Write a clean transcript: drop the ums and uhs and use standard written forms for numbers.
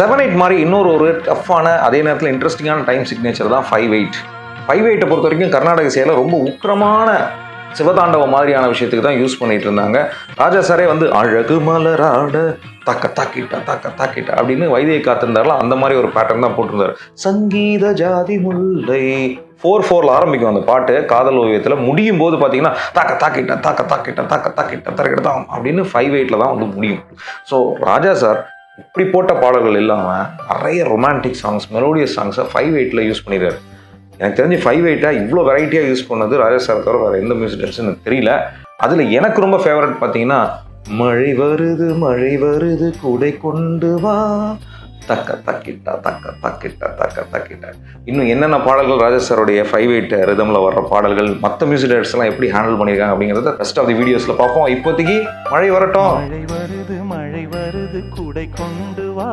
7/8 மாதிரி இன்னொரு டஃப்பான அதே நேரத்தில் இன்ட்ரெஸ்டிங்கான டைம் சிக்னேச்சர் தான் 5/8. 5/8 பொறுத்த வரைக்கும் கர்நாடக இசையில் ரொம்ப உக்கிரமான சிவதாண்டவம் மாதிரியான விஷயத்துக்கு தான் யூஸ் பண்ணிட்டு இருந்தாங்க. ராஜா சாரே வந்து அழகு மலராட தாக்கிட்டா அப்படின்னு வைத்தியை காத்திருந்தாருல, அந்த மாதிரி ஒரு பேட்டர்ன் தான் போட்டிருந்தாரு. சங்கீத ஜாதி முல்லை 4/4 ஆரம்பிக்கும் அந்த பாட்டு. காதல் ஓவியத்தில் முடியும் போது பார்த்தீங்கன்னா தாக்கிட்ட தரக்கிட்டதான் அப்படின்னு 5/8 தான் வந்து முடியும். ஸோ ராஜா சார் இப்படி போட்ட பாடல்கள் இல்லாமல் நிறைய ரொமான்டிக் சாங்ஸ், மெலோடியஸ் சாங்ஸை 5/8 யூஸ் பண்ணிடுறாரு. எனக்கு தெரிஞ்சு 5/8 இவ்வளோ வெரைட்டியாக யூஸ் பண்ணது ராஜா சார் தவிர வேறு எந்த மியூசிஷியன்ஸும் எனக்கு தெரியல. அதில் எனக்கு ரொம்ப ஃபேவரட் பார்த்தீங்கன்னா மழை வருது கூடை கொண்டு வா தக்கிட்டா. இன்னும் என்னென்ன பாடல்கள் ராஜா சாருடைய 5/8 ரிதமில் வர்ற பாடல்கள் மற்ற மியூசிக் டைரக்டர்ஸ்லாம் எப்படி ஹேண்டில் பண்ணியிருக்காங்க அப்படிங்கிறத ரெஸ்ட் ஆஃப் தி வீடியோஸில் பார்ப்போம். இப்போதைக்கு மழை வருது கூடை கொண்டு வா.